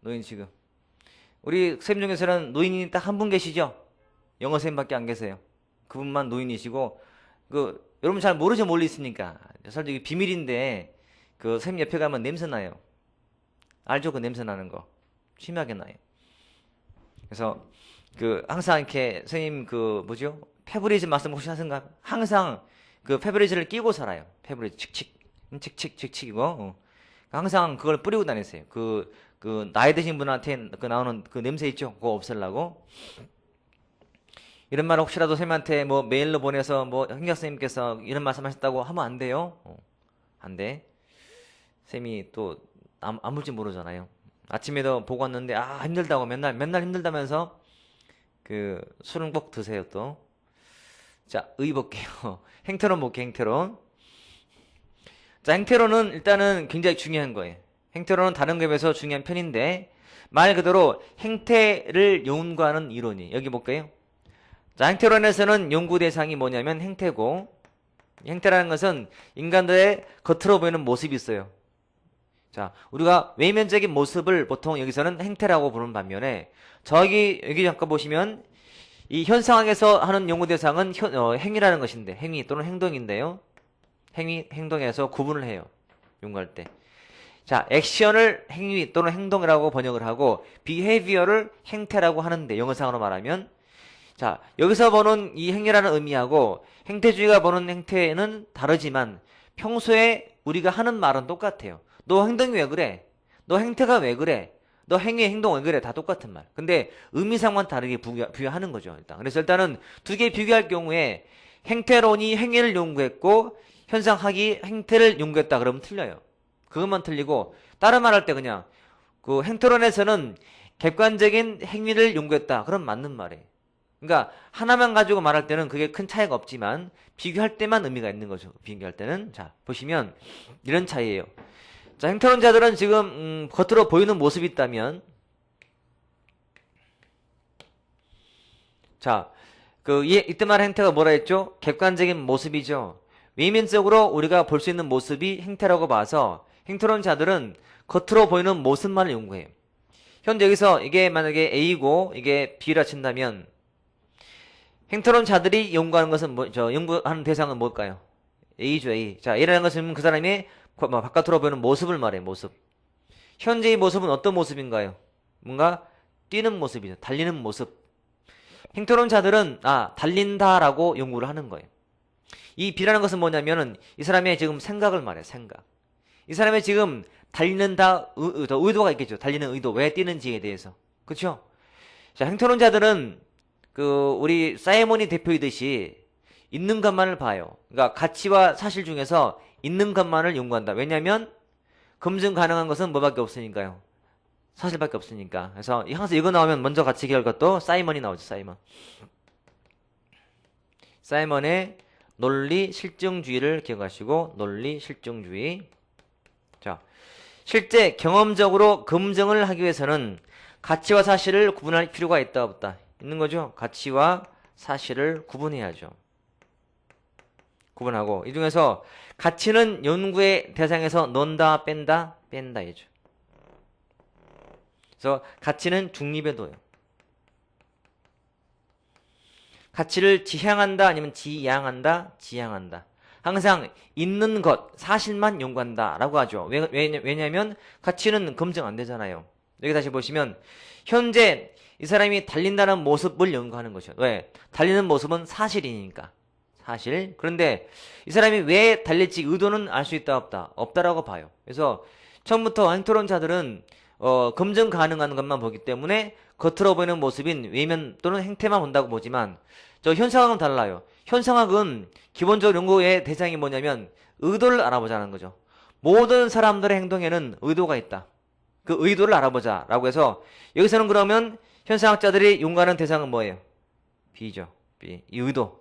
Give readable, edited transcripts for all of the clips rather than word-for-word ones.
노인 취급. 우리 선생님 중에서는 노인이 딱 한 분 계시죠? 영어 선생님밖에 안 계세요. 그분만 노인이시고, 여러분 잘 모르죠? 멀리 있으니까. 솔직히 비밀인데, 선생님 옆에 가면 냄새 나요. 알죠? 그 냄새 나는 거. 심하게 나요. 그래서, 항상 이렇게, 선생님, 뭐죠? 페브리즈 말씀 혹시 하신가? 항상 페브리즈를 끼고 살아요. 페브리즈, 칙칙이고, 항상 그걸 뿌리고 다니세요. 나이 드신 분한테 나오는 냄새 있죠? 그거 없애려고. 이런 말 혹시라도 선생님한테 메일로 보내서 현경 선생님께서 이런 말씀 하셨다고 하면 안 돼요. 안 돼. 선생님이 또 안 볼지 모르잖아요. 아침에도 보고 왔는데 힘들다고 맨날 힘들다면서 술은 꼭 드세요 또. 자, 볼게요. 행태론 볼게요. 행태론. 자, 행태론은 일단은 굉장히 중요한 거예요. 행태론은 다른 거에 비해서 중요한 편인데 말 그대로 행태를 연구하는 이론이 여기 볼까요? 자, 행태론에서는 연구 대상이 뭐냐면 행태고, 행태라는 것은 인간들의 겉으로 보이는 모습이 있어요. 자, 우리가 외면적인 모습을 보통 여기서는 행태라고 부르는 반면에 여기 잠깐 보시면 이 현상학에서 하는 연구 대상은 행위라는 것인데, 행위 또는 행동인데요. 행동에서 구분을 해요. 연구할 때. 자, 액션을 행위 또는 행동이라고 번역을 하고 behavior를 행태라고 하는데 영어상으로 말하면 자, 여기서 보는 이 행위라는 의미하고 행태주의가 보는 행태는 다르지만 평소에 우리가 하는 말은 똑같아요. 너 행동이 왜 그래? 너 행태가 왜 그래? 너 행동 왜 그래? 다 똑같은 말. 근데 의미상만 다르게 부여하는 거죠. 일단. 그래서 일단은 두 개 비교할 경우에 행태론이 행위를 연구했고 현상학이 행태를 연구했다 그러면 틀려요. 그것만 틀리고 다른 말 할 때 그냥 행태론에서는 객관적인 행위를 연구했다. 그럼 맞는 말이에요. 그러니까 하나만 가지고 말할 때는 그게 큰 차이가 없지만 비교할 때만 의미가 있는 거죠. 비교할 때는. 자, 보시면 이런 차이예요. 자, 행태론자들은 지금 겉으로 보이는 모습이 있다면 자, 이때 말한 행태가 뭐라 했죠? 객관적인 모습이죠. 외면적으로 우리가 볼 수 있는 모습이 행태라고 봐서 행태론자들은 겉으로 보이는 모습만을 연구해요. 현재 여기서 이게 만약에 A고 이게 B라 친다면 행태론자들이 연구하는 것은 연구하는 대상은 뭘까요? A죠, A. 자, A라는 것은 그 사람이 바깥으로 보이는 모습을 말해요, 모습. 현재의 모습은 어떤 모습인가요? 뭔가 뛰는 모습이죠. 달리는 모습. 행태론자들은 달린다라고 연구를 하는 거예요. 이 B라는 것은 뭐냐면은 이 사람의 지금 생각을 말해요, 생각. 이 사람의 지금 달리는다 의도가 있겠죠. 달리는 의도, 왜 뛰는지에 대해서. 그렇죠? 자, 행태론자들은 우리 사이먼이 대표이듯이 있는 것만을 봐요. 그러니까 가치와 사실 중에서 있는 것만을 연구한다. 왜냐하면 검증 가능한 것은 뭐밖에 없으니까요. 사실밖에 없으니까. 그래서 항상 이거 나오면 먼저 같이 기억할 것도 사이먼이 나오죠. 사이먼의 논리 실증주의를 기억하시고 논리 실증주의. 자, 실제 경험적으로 검증을 하기 위해서는 가치와 사실을 구분할 필요가 있다 없다. 있는 거죠. 가치와 사실을 구분해야죠. 구분하고 이 중에서 가치는 연구의 대상에서 넣는다 뺀다 뺀다이죠. 그래서 가치는 중립에 둬요. 가치를 지향한다 아니면 지양한다 지향한다. 항상 있는 것 사실만 연구한다 라고 하죠. 왜냐하면 가치는 검증 안 되잖아요. 여기 다시 보시면 현재 이 사람이 달린다는 모습을 연구하는 것이죠. 왜? 달리는 모습은 사실이니까. 사실. 그런데 이 사람이 왜 달릴지 의도는 알 수 있다 없다? 없다라고 봐요. 그래서 처음부터 행태론자들은 검증 가능한 것만 보기 때문에 겉으로 보이는 모습인 외면 또는 행태만 본다고 보지만 저 현상학은 달라요. 현상학은 기본적으로 연구의 대상이 뭐냐면 의도를 알아보자는 거죠. 모든 사람들의 행동에는 의도가 있다. 그 의도를 알아보자 라고 해서 여기서는 그러면 현상학자들이 연구하는 대상은 뭐예요? B죠. B. 이 의도.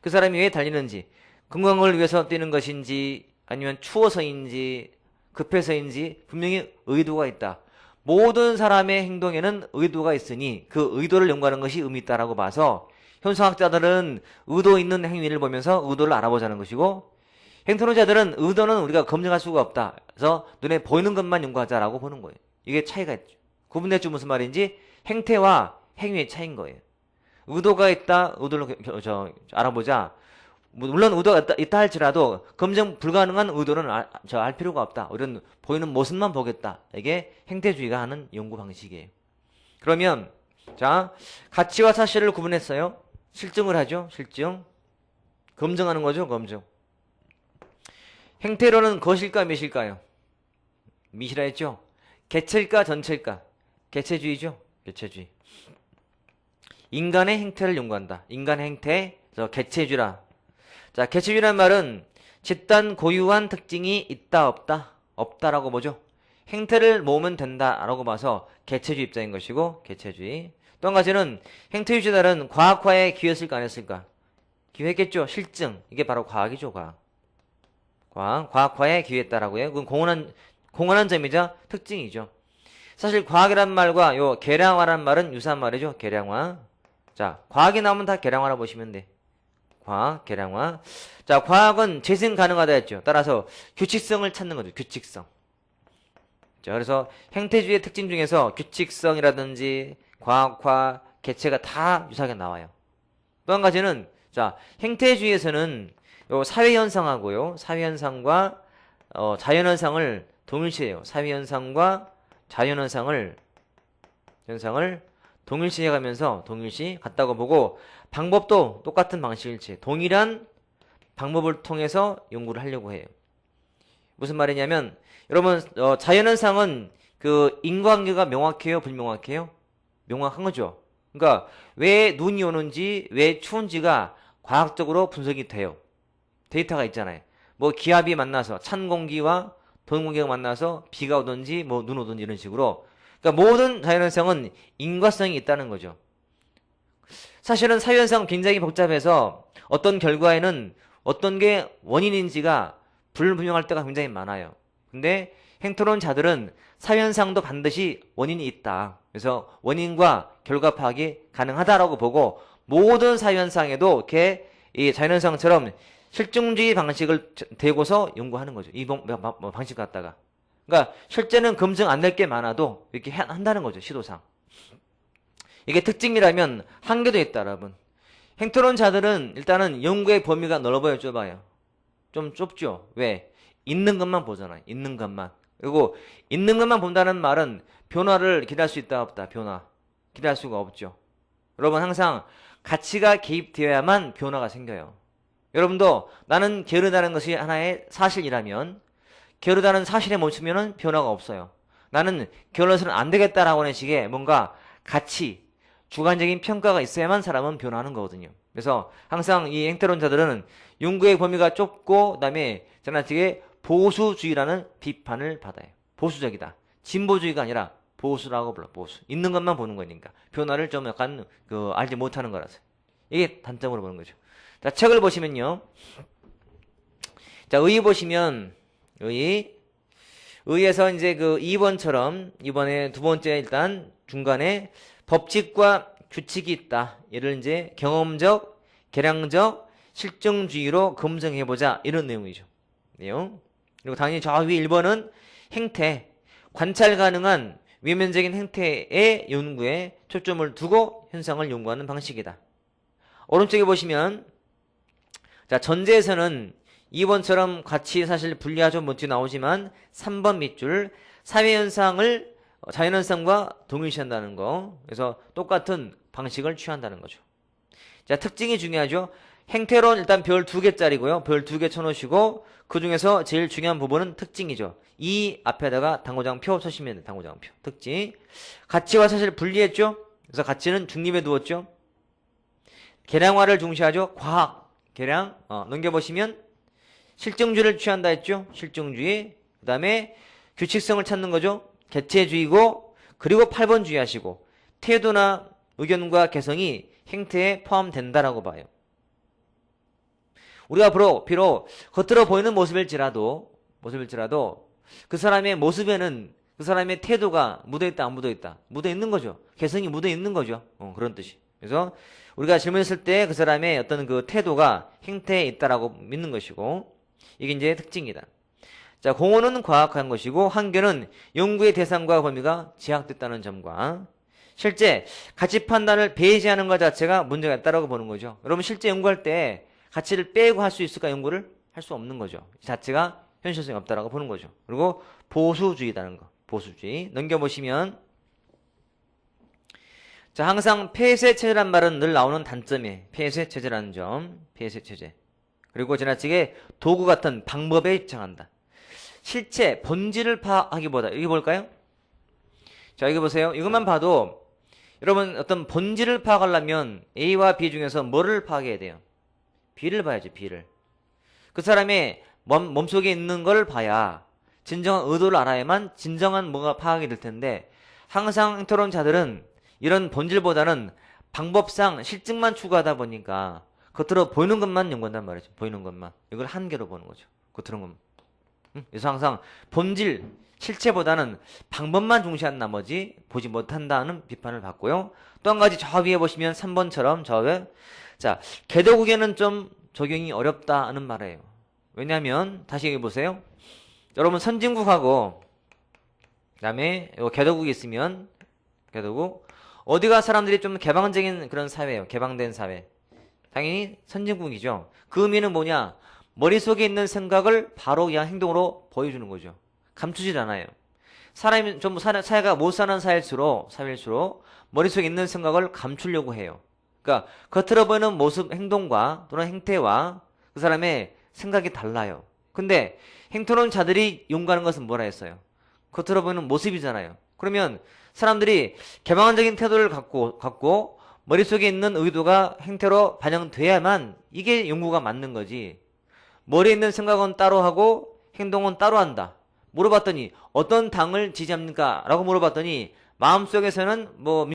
그 사람이 왜 달리는지, 건강을 위해서 뛰는 것인지 아니면 추워서인지 급해서인지 분명히 의도가 있다. 모든 사람의 행동에는 의도가 있으니 그 의도를 연구하는 것이 의미 있다라고 봐서 현상학자들은 의도 있는 행위를 보면서 의도를 알아보자는 것이고 행태론자들은 의도는 우리가 검증할 수가 없다. 그래서 눈에 보이는 것만 연구하자라고 보는 거예요. 이게 차이가 있죠. 구분됐죠? 무슨 말인지? 행태와 행위의 차이인 거예요. 의도가 있다, 의도를 알아보자. 물론 의도가 있다 할지라도 검증 불가능한 의도는 알 필요가 없다. 우리는 보이는 모습만 보겠다. 이게 행태주의가 하는 연구 방식이에요. 그러면 자, 가치와 사실을 구분했어요. 실증을 하죠. 실증. 검증하는 거죠. 검증. 행태로는 것일까 몇일까요? 미시라 했죠. 개체일까 전체일까? 개체주의죠. 개체주의. 인간의 행태를 연구한다. 인간의 행태, 개체주의라. 자, 개체주의란 말은 집단 고유한 특징이 있다 없다? 없다라고 보죠. 행태를 모으면 된다라고 봐서 개체주의 입장인 것이고 개체주의. 또 한 가지는 행태주의자들은 과학화에 기여했을까 안 했을까? 기여했겠죠. 실증. 이게 바로 과학이죠. 과학화에 기여했다라고 해요. 그건 공헌한 점이자 특징이죠. 사실 과학이란 말과 요 계량화란 말은 유사한 말이죠. 계량화. 자, 과학이 나오면 다 계량화라 보시면 돼. 과학, 계량화. 자, 과학은 재생 가능하다 했죠. 따라서 규칙성을 찾는 거죠. 규칙성. 자, 그래서 행태주의의 특징 중에서 규칙성이라든지 과학화, 개체가 다 유사하게 나와요. 또 한 가지는 자, 행태주의에서는 요 사회현상하고요. 사회현상과 자연현상을 동일시해요. 사회현상과 자연현상을 동일시해 가면서 동일시 같다고 보고 방법도 똑같은 방식일지 동일한 방법을 통해서 연구를 하려고 해요. 무슨 말이냐면 여러분 자연현상은 그 인과관계가 명확해요? 불명확해요? 명확한 거죠. 그러니까 왜 눈이 오는지 왜 추운지가 과학적으로 분석이 돼요. 데이터가 있잖아요. 뭐 기압이 만나서 찬 공기와 더운 공기가 만나서 비가 오든지 뭐 눈 오든지 이런 식으로 그러니까 모든 자연현상은 인과성이 있다는 거죠. 사실은 사회현상 굉장히 복잡해서 어떤 결과에는 어떤 게 원인인지가 불분명할 때가 굉장히 많아요. 근데 행토론자들은 사회현상도 반드시 원인이 있다. 그래서 원인과 결과 파악이 가능하다라고 보고 모든 사회현상에도 이렇게 이 자연현상처럼 실증주의 방식을 대고서 연구하는 거죠. 이 방식 갖다가. 그러니까 실제는 검증 안 될 게 많아도 이렇게 한다는 거죠. 시도상. 이게 특징이라면 한계도 있다, 여러분. 행토론자들은 일단은 연구의 범위가 넓어요, 좁아요? 좀 좁죠. 왜? 있는 것만 보잖아요. 있는 것만. 그리고 있는 것만 본다는 말은 변화를 기대할 수 있다, 없다. 변화. 기대할 수가 없죠. 여러분 항상 가치가 개입되어야만 변화가 생겨요. 여러분도 나는 게으르다는 것이 하나의 사실이라면 게으르다는 사실에 멈추면 변화가 없어요. 나는 게을러서는 안 되겠다라고 하는 식의 뭔가 가치, 주관적인 평가가 있어야만 사람은 변화하는 거거든요. 그래서 항상 이 행태론자들은 연구의 범위가 좁고 그다음에 지나치게 보수주의라는 비판을 받아요. 보수적이다. 진보주의가 아니라 보수라고 불러. 보수. 있는 것만 보는 거니까. 변화를 좀 약간 알지 못하는 거라서. 이게 단점으로 보는 거죠. 자, 책을 보시면요. 자, 의 보시면 의에서 이제 그 2번처럼 이번에 두 번째 일단 중간에 법칙과 규칙이 있다. 이를 이제 경험적, 계량적, 실증주의로 검증해보자. 이런 내용이죠. 내용. 그리고 당연히 저 위 1번은 행태, 관찰 가능한 외면적인 행태의 연구에 초점을 두고 현상을 연구하는 방식이다. 오른쪽에 보시면 자, 전제에서는 2번처럼 같이 사실 분리하죠. 먼저 나오지만 3번 밑줄 사회현상을 자연현상과 동일시한다는 거. 그래서 똑같은 방식을 취한다는 거죠. 자, 특징이 중요하죠. 행태론 일단 별 2개짜리고요. 별 2개 쳐놓으시고 그 중에서 제일 중요한 부분은 특징이죠. 이 앞에다가 당구장표 쳐시면 돼요. 당구장표. 특징. 가치와 사실 분리했죠. 그래서 가치는 중립에 두었죠. 계량화를 중시하죠. 과학. 계량. 넘겨보시면 실증주의를 취한다 했죠. 실증주의. 그 다음에 규칙성을 찾는 거죠. 개체주의고 그리고 8번 주의하시고 태도나 의견과 개성이 행태에 포함된다라고 봐요. 우리가 비록 겉으로 보이는 모습일지라도 그 사람의 모습에는 그 사람의 태도가 묻어있다 안 묻어있다 묻어있는 거죠. 개성이 묻어있는 거죠. 그런 뜻이. 그래서 우리가 질문했을 때 그 사람의 어떤 그 태도가 행태에 있다라고 믿는 것이고 이게 이제 특징이다. 자, 공허는 과학한 것이고 한계는 연구의 대상과 범위가 제약됐다는 점과 실제 가치 판단을 배제하는 것 자체가 문제가 있다고 보는 거죠. 여러분 실제 연구할 때 가치를 빼고 할 수 있을까? 연구를 할 수 없는 거죠. 이 자체가 현실성이 없다라고 보는 거죠. 그리고 보수주의라는 거. 보수주의. 넘겨보시면 자, 항상 폐쇄 체제란 말은 늘 나오는 단점이에요. 폐쇄 체제라는 점. 폐쇄 체제. 그리고 지나치게 도구 같은 방법에 입장한다. 실체, 본질을 파악하기보다 여기 볼까요? 자, 여기 보세요. 이것만 봐도 여러분 어떤 본질을 파악하려면 A와 B 중에서 뭐를 파악해야 돼요? B를 봐야죠. B를. 그 사람의 몸속에 있는 걸 봐야 진정한 의도를 알아야만 진정한 뭐가 파악이 될 텐데 항상 토론자들은 이런 본질보다는 방법상 실증만 추구하다 보니까 겉으로 보이는 것만 연구한단 말이죠. 보이는 것만. 이걸 한계로 보는 거죠. 겉으로 것만. 그래서 항상 본질, 실체보다는 방법만 중시한 나머지 보지 못한다는 비판을 받고요. 또 한 가지 저 위에 보시면 3번처럼 자, 개도국에는 좀 적용이 어렵다는 말이에요. 왜냐하면 다시 여기 보세요. 여러분 선진국하고 그다음에 개도국이 있으면 개도국 어디가 사람들이 좀 개방적인 그런 사회예요. 개방된 사회. 당연히 선진국이죠. 그 의미는 뭐냐? 머릿속에 있는 생각을 바로 그냥 행동으로 보여주는 거죠. 감추질 않아요. 사람이 좀 사회가 못 사는 사회일수록 머릿속에 있는 생각을 감추려고 해요. 그러니까 겉으로 보이는 모습, 행동과 또는 행태와 그 사람의 생각이 달라요. 근데 행토론자들이 연구하는 것은 뭐라 했어요? 겉으로 보이는 모습이잖아요. 그러면 사람들이 개방적인 태도를 갖고 머릿속에 있는 의도가 행태로 반영돼야만 이게 연구가 맞는 거지. 머리에 있는 생각은 따로 하고 행동은 따로 한다. 물어봤더니 어떤 당을 지지합니까? 라고 물어봤더니 마음속에서는 뭐